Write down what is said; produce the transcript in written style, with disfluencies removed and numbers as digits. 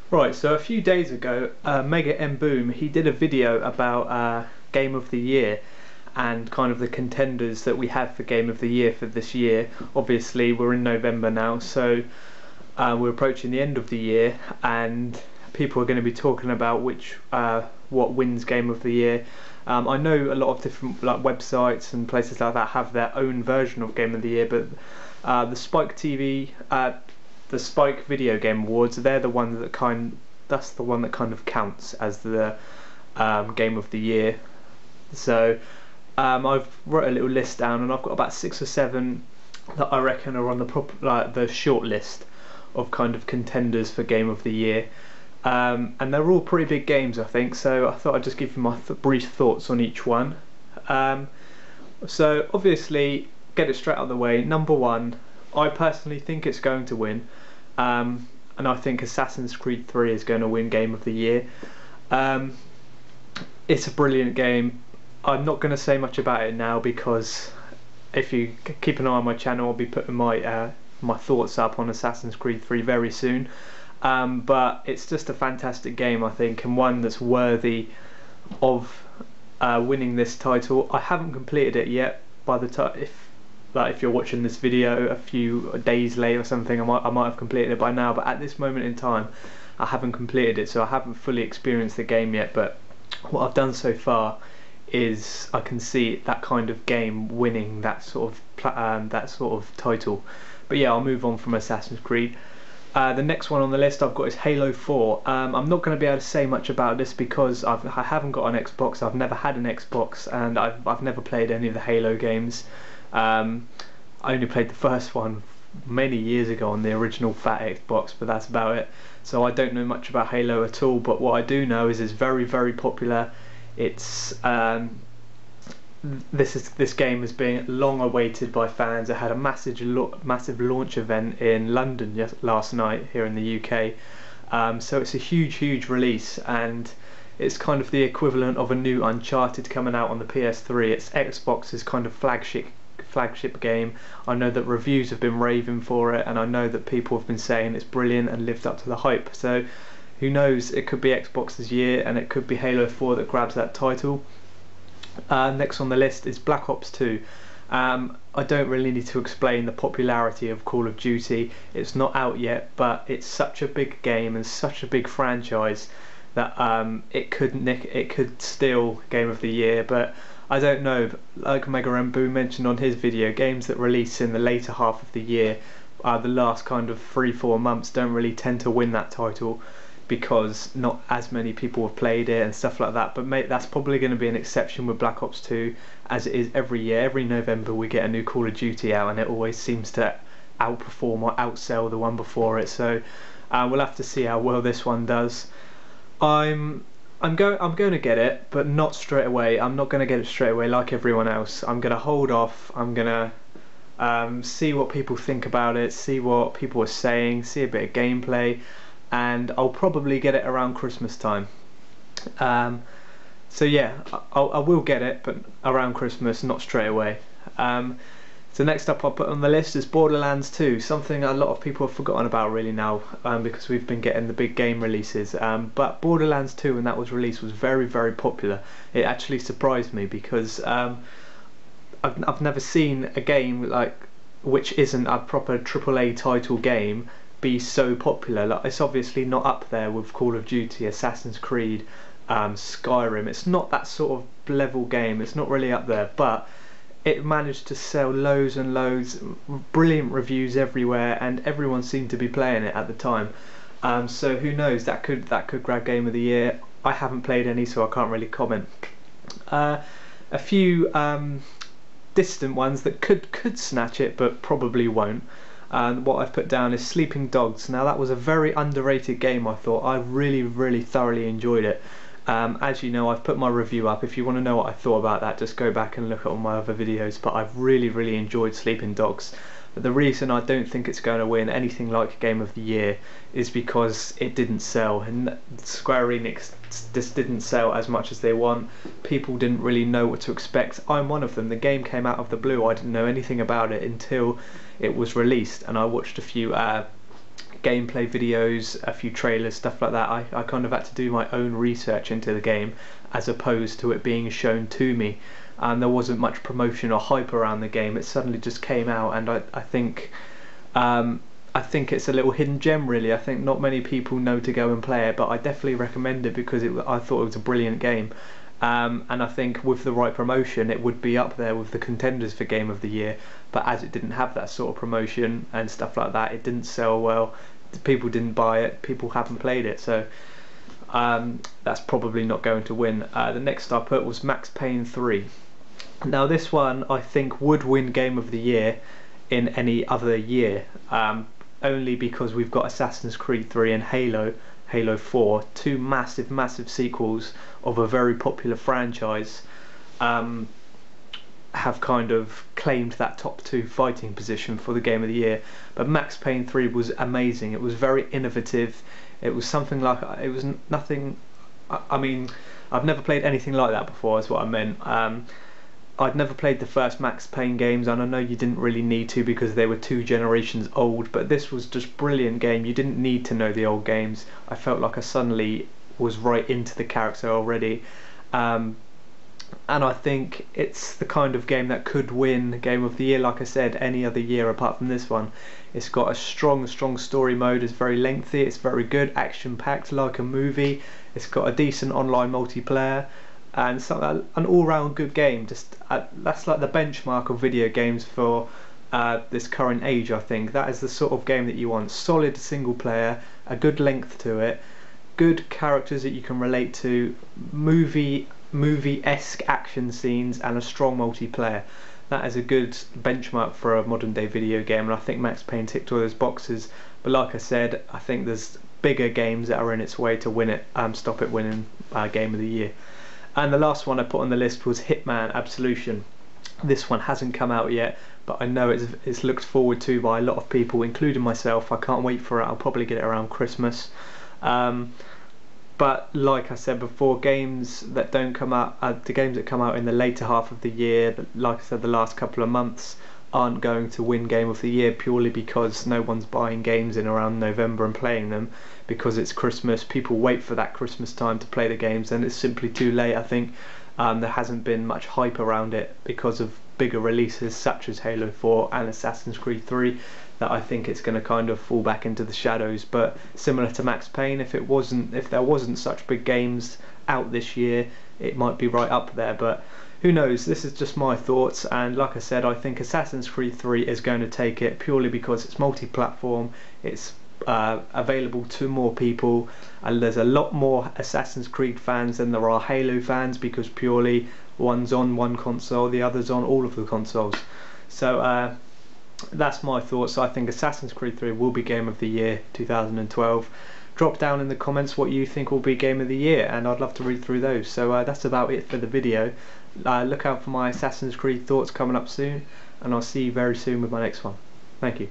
Right, so a few days ago, Mega M Boom, he did a video about Game of the Year and kind of the contenders that we have for Game of the Year for this year. Obviously, we're in November now, so we're approaching the end of the year, and people are going to be talking about what wins Game of the Year. I know a lot of different websites and places like that have their own version of Game of the Year, but the Spike TV. The Spike Video Game Awards, they're the ones that that's the one that kind of counts as the Game of the Year. So I've wrote a little list down, and I've got about 6 or 7 that I reckon are on the short list of kind of contenders for Game of the Year, and they're all pretty big games, I think. So I thought I'd just give you my brief thoughts on each one. So obviously, get it straight out of the way. Number 1. I personally think it's going to win, and I think Assassin's Creed 3 is going to win Game of the Year. It's a brilliant game. I'm not going to say much about it now, because if you keep an eye on my channel, I'll be putting my thoughts up on Assassin's Creed 3 very soon. But it's just a fantastic game, I think, and one that's worthy of winning this title. I haven't completed it yet. By the time if you're watching this video a few days late or something, I might have completed it by now, but at this moment in time I haven't completed it, so I haven't fully experienced the game yet. But what I've done so far is I can see that kind of game winning that sort of title. But yeah, I'll move on from Assassin's Creed. The next one on the list I've got is Halo 4. I'm not going to be able to say much about this because I haven't got an Xbox. I've never had an Xbox, and I've never played any of the Halo games. I only played the first one many years ago on the original fat Xbox, but that's about it. So I don't know much about Halo at all, but what I do know is it's very, very popular. It's this game has been long awaited by fans. It had a massive launch event in London last night here in the UK. So it's a huge release, and it's kind of the equivalent of a new Uncharted coming out on the PS3. It's Xbox's kind of flagship game. I know that reviews have been raving for it, and I know that people have been saying it's brilliant and lived up to the hype. So who knows, it could be Xbox's year, and it could be Halo 4 that grabs that title. Next on the list is Black Ops 2. I don't really need to explain the popularity of Call of Duty. It's not out yet, but it's such a big game and such a big franchise that it could steal Game of the Year. But I don't know, like Mega M Boom mentioned on his video, games that release in the later half of the year, the last kind of 3-4 months, don't really tend to win that title, because not as many people have played it and stuff like that. But that's probably going to be an exception with Black Ops 2, as it is every year. Every November we get a new Call of Duty out, and it always seems to outperform or outsell the one before it. So we'll have to see how well this one does. I'm going to get it, but not straight away. I'm not going to get it straight away like everyone else. I'm going to hold off. I'm going to see what people think about it, see what people are saying, see a bit of gameplay, and I'll probably get it around Christmas time. So yeah, I will get it, but around Christmas, not straight away. So next up I'll put on the list is Borderlands 2, something a lot of people have forgotten about really now, because we've been getting the big game releases. But Borderlands 2, when that was released, was very popular. It actually surprised me, because I've never seen a game which isn't a proper AAA title game be so popular. Like, it's obviously not up there with Call of Duty, Assassin's Creed, Skyrim. It's not that sort of level game. It's not really up there, but it managed to sell loads and loads, brilliant reviews everywhere, and everyone seemed to be playing it at the time. So who knows, that could grab Game of the Year. I haven't played any, so I can't really comment. A few distant ones that could snatch it, but probably won't. What I've put down is Sleeping Dogs. Now, that was a very underrated game, I thought. I really thoroughly enjoyed it. As you know, I've put my review up. If you want to know what I thought about that, just go back and look at all my other videos. But I've really enjoyed Sleeping Dogs. But the reason I don't think it's going to win anything like Game of the Year is because it didn't sell, and Square Enix just didn't sell as much as they want. People didn't really know what to expect. I'm one of them. The game came out of the blue. I didn't know anything about it until it was released, and I watched a few gameplay videos, a few trailers, stuff like that. I kind of had to do my own research into the game as opposed to it being shown to me, and there wasn't much promotion or hype around the game. It suddenly just came out, and I think it's a little hidden gem really. I think not many people know to go and play it, but I definitely recommend it because I thought it was a brilliant game. And I think with the right promotion it would be up there with the Contenders for Game of the Year, but as it didn't have that sort of promotion and stuff like that, it didn't sell well, people didn't buy it, people haven't played it, so that's probably not going to win. The next I put was Max Payne 3. Now this one I think would win Game of the Year in any other year, only because we've got Assassin's Creed 3 and Halo 4, two massive sequels of a very popular franchise, have kind of claimed that top 2 fighting position for the Game of the Year. But Max Payne 3 was amazing. It was very innovative. It was something like, it was nothing, I mean, I've never played anything like that before is what I meant. I'd never played the first Max Payne games, and I know you didn't really need to because they were 2 generations old, but this was just brilliant game. You didn't need to know the old games. I felt like I suddenly was right into the character already, and I think it's the kind of game that could win Game of the Year, like I said, any other year apart from this one. It's got a strong story mode. It's very lengthy, it's very good, action packed like a movie. It's got a decent online multiplayer, and an all-round good game. Just that's like the benchmark of video games for this current age. I think that is the sort of game that you want. Solid single player, a good length to it, good characters that you can relate to, movie-esque action scenes, and a strong multiplayer. That is a good benchmark for a modern day video game, and I think Max Payne ticked all those boxes. But like I said, I think there's bigger games that are in its way to win it, stop it winning Game of the Year. And the last one I put on the list was Hitman Absolution. This one hasn't come out yet, but I know it's looked forward to by a lot of people, including myself. I can't wait for it. I'll probably get it around Christmas. But like I said before, games that don't come out, the games that come out in the later half of the year, like I said, the last couple of months, aren't going to win Game of the Year purely because no one's buying games in around November and playing them because it's Christmas. People wait for that Christmas time to play the games, and it's simply too late. I think there hasn't been much hype around it because of bigger releases such as Halo 4 and Assassin's Creed 3, that I think it's going to kind of fall back into the shadows. But similar to Max Payne, if there wasn't such big games out this year, it might be right up there, but who knows. This is just my thoughts, and like I said, I think Assassin's Creed 3 is going to take it purely because it's multi-platform, it's available to more people, and there's a lot more Assassin's Creed fans than there are Halo fans, because purely one's on one console, the other's on all of the consoles. So that's my thoughts. I think Assassin's Creed 3 will be Game of the Year 2012. Drop down in the comments what you think will be Game of the Year, and I'd love to read through those. So that's about it for the video. Look out for my Assassin's Creed thoughts coming up soon, and I'll see you very soon with my next one. Thank you.